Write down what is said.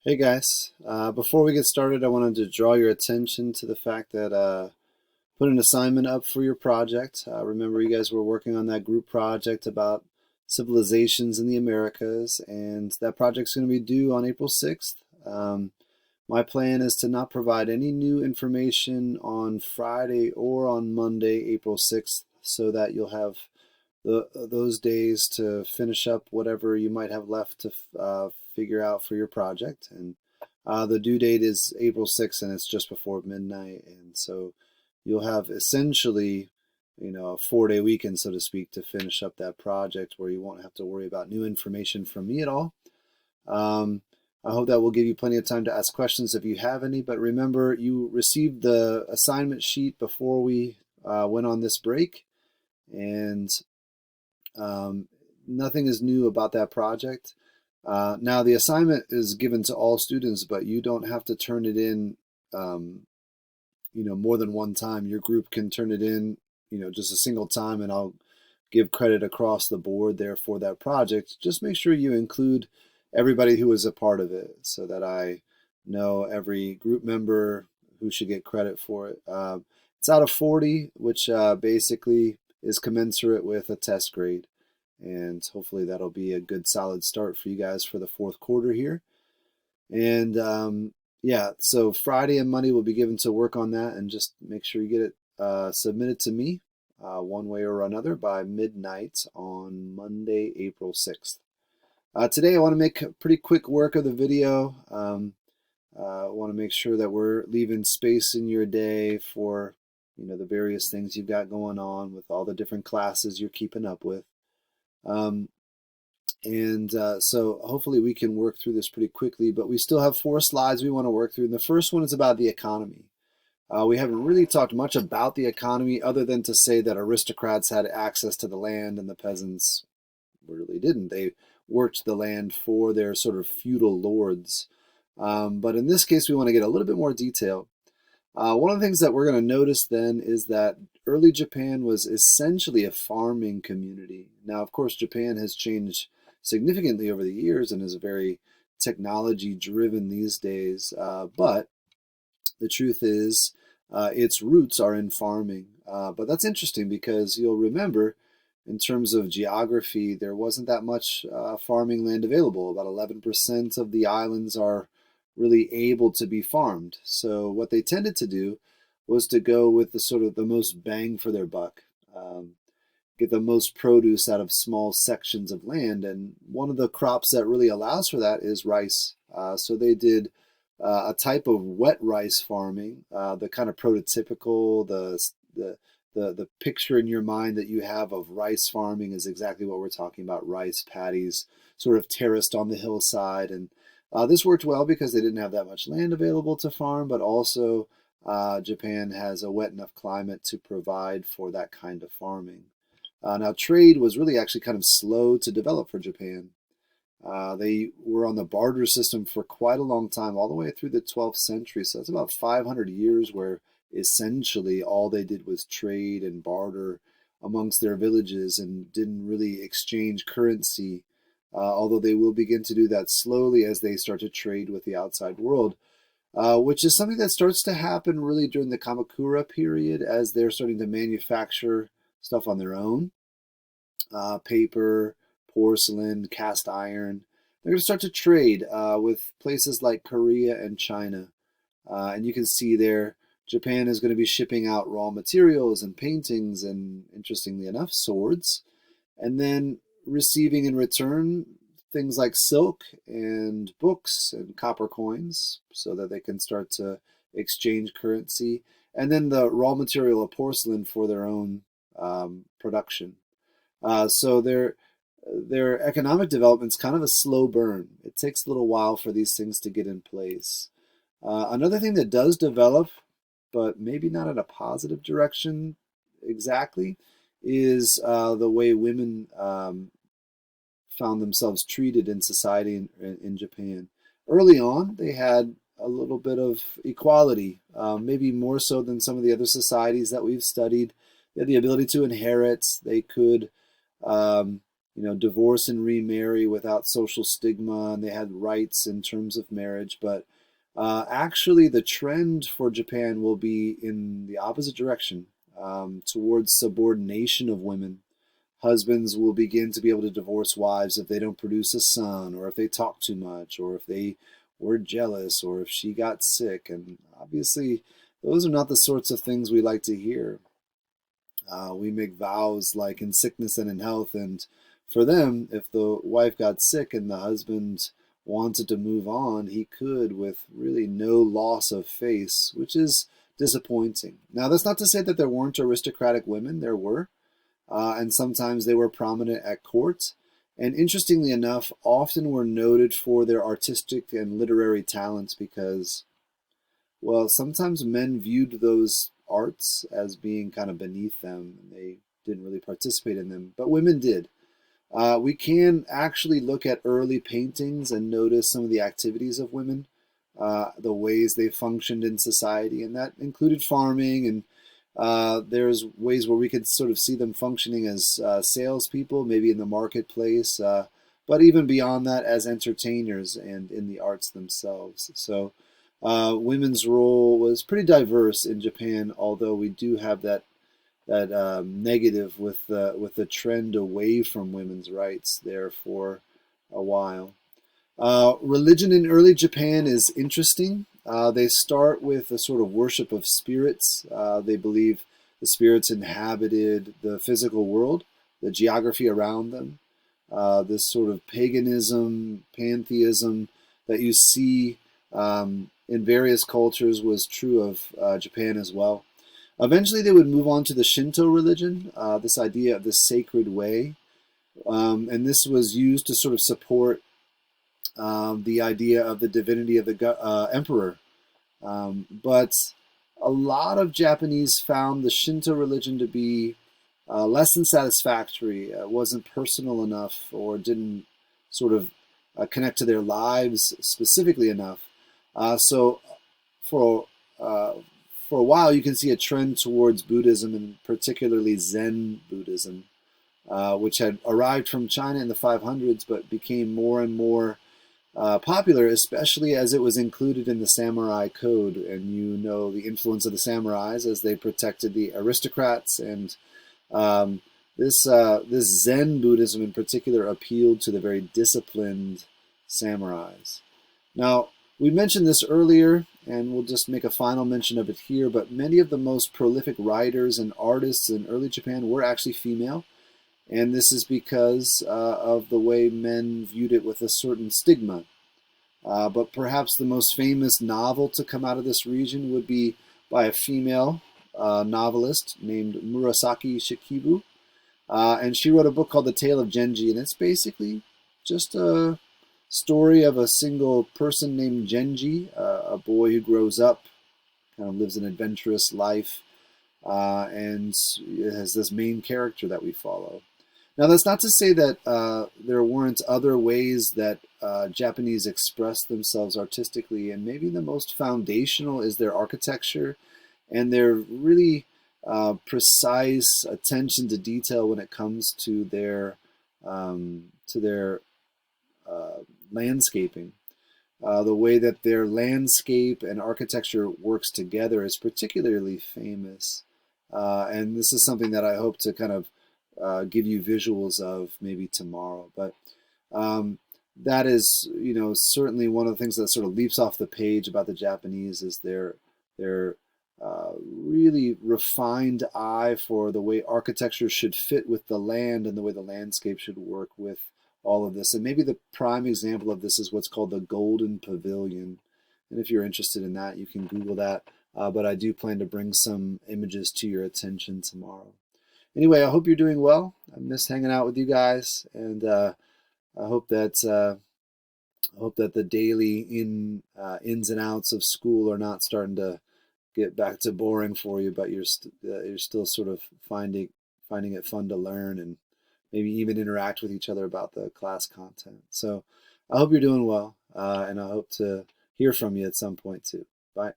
Hey guys, before we get started, I wanted to draw your attention to the fact that put an assignment up for your project. Remember, you guys were working on that group project about civilizations in the Americas, and that project's going to be due on April 6th. My plan is to not provide any new information on Friday or on Monday, April 6th, so that you'll have those days to finish up whatever you might have left to figure out for your project. And the due date is April 6th, and it's just before midnight. And so you'll have essentially, a 4-day weekend, so to speak, to finish up that project where you won't have to worry about new information from me at all. Um, I hope that will give you plenty of time to ask questions if you have any. But remember, you received the assignment sheet before we went on this break. And um, nothing is new about that project. Now, the assignment is given to all students, but you don't have to turn it in, um, more than one time. Your group can turn it in, just a single time, and I'll give credit across the board there for that project. Just make sure you include everybody who was a part of it so that I know every group member who should get credit for it. It's out of 40, which basically is commensurate with a test grade. And hopefully that'll be a good solid start for you guys for the fourth quarter here. And yeah, so Friday and Monday will be given to work on that, and just make sure you get it submitted to me one way or another by midnight on Monday, April 6th. Today I want to make a pretty quick work of the video. I want to make sure that we're leaving space in your day for the various things you've got going on with all the different classes you're keeping up with. Um, so hopefully we can work through this pretty quickly, but we still have 4 slides we want to work through. And the first one is about the economy. We haven't really talked much about the economy other than to say that aristocrats had access to the land and the peasants really didn't. They worked the land for their sort of feudal lords. But in this case, we want to get a little bit more detail. One of the things that we're going to notice then is that early Japan was essentially a farming community. Now, of course, Japan has changed significantly over the years and is very technology driven these days. But the truth is, its roots are in farming. But that's interesting because you'll remember, in terms of geography, there wasn't that much farming land available. About 11% of the islands are really able to be farmed. So what they tended to do was to go with the sort of the most bang for their buck, get the most produce out of small sections of land. And one of the crops that really allows for that is rice. So they did a type of wet rice farming, the kind of prototypical, the picture in your mind that you have of rice farming is exactly what we're talking about. Rice paddies sort of terraced on the hillside. And this worked well because they didn't have that much land available to farm, but also Japan has a wet enough climate to provide for that kind of farming. Now, trade was really actually kind of slow to develop for Japan. They were on the barter system for quite a long time, all the way through the 12th century. So that's about 500 years where essentially all they did was trade and barter amongst their villages and didn't really exchange currency, although they will begin to do that slowly as they start to trade with the outside world, which is something that starts to happen really during the Kamakura period as they're starting to manufacture stuff on their own, paper, porcelain, cast iron. They're going to start to trade with places like Korea and China. And you can see there, Japan is going to be shipping out raw materials and paintings and, interestingly enough, swords. And then receiving in return things like silk and books and copper coins so that they can start to exchange currency. And then the raw material of porcelain for their own production. So their economic development is kind of a slow burn. It takes a little while for these things to get in place. Another thing that does develop, but maybe not in a positive direction exactly, is the way women found themselves treated in society in Japan. Early on, they had a little bit of equality, maybe more so than some of the other societies that we've studied. They had the ability to inherit. They could divorce and remarry without social stigma, and they had rights in terms of marriage. But actually, the trend for Japan will be in the opposite direction, towards subordination of women. Husbands will begin to be able to divorce wives if they don't produce a son, or if they talk too much, or if they were jealous, or if she got sick. And obviously, those are not the sorts of things we like to hear. We make vows like in sickness and in health. And for them, if the wife got sick and the husband wanted to move on, he could with really no loss of face, which is disappointing. Now, that's not to say that there weren't aristocratic women. There were. And sometimes they were prominent at court. And interestingly enough, often were noted for their artistic and literary talents because, well, sometimes men viewed those arts as being kind of beneath them. And they didn't really participate in them, but women did. We can actually look at early paintings and notice some of the activities of women, the ways they functioned in society, and that included farming. And there's ways where we could sort of see them functioning as salespeople, maybe in the marketplace, but even beyond that, as entertainers and in the arts themselves. So women's role was pretty diverse in Japan, although we do have that negative with the trend away from women's rights there for a while. Religion in early Japan is interesting. They start with a sort of worship of spirits. They believe the spirits inhabited the physical world, the geography around them. This sort of paganism, pantheism that you see in various cultures was true of Japan as well. Eventually, they would move on to the Shinto religion, this idea of the sacred way. And this was used to sort of support the idea of the divinity of the emperor. But a lot of Japanese found the Shinto religion to be less than satisfactory. It wasn't personal enough, or didn't sort of connect to their lives specifically enough. So for a while, you can see a trend towards Buddhism, and particularly Zen Buddhism, which had arrived from China in the 500s, but became more and more popular, especially as it was included in the samurai code. And the influence of the samurais as they protected the aristocrats. And this Zen Buddhism in particular appealed to the very disciplined samurais. Now, we mentioned this earlier, and we'll just make a final mention of it here, but many of the most prolific writers and artists in early Japan were actually female. And this is because of the way men viewed it with a certain stigma. But perhaps the most famous novel to come out of this region would be by a female novelist named Murasaki Shikibu. And she wrote a book called The Tale of Genji, and it's basically just a story of a single person named Genji, a boy who grows up, kind of lives an adventurous life, and it has this main character that we follow. Now, that's not to say that there weren't other ways that Japanese express themselves artistically, and maybe the most foundational is their architecture and their really precise attention to detail when it comes to their landscaping. The way that their landscape and architecture works together is particularly famous. And this is something that I hope to kind of give you visuals of maybe tomorrow. But that is, certainly one of the things that sort of leaps off the page about the Japanese is their really refined eye for the way architecture should fit with the land and the way the landscape should work with all of this. And maybe the prime example of this is what's called the Golden Pavilion. And if you're interested in that, you can Google that. But I do plan to bring some images to your attention tomorrow. Anyway, I hope you're doing well. I miss hanging out with you guys, and I hope that the daily ins and outs of school are not starting to get back to boring for you, but you're still sort of finding it fun to learn and maybe even interact with each other about the class content. So I hope you're doing well, and I hope to hear from you at some point too. Bye.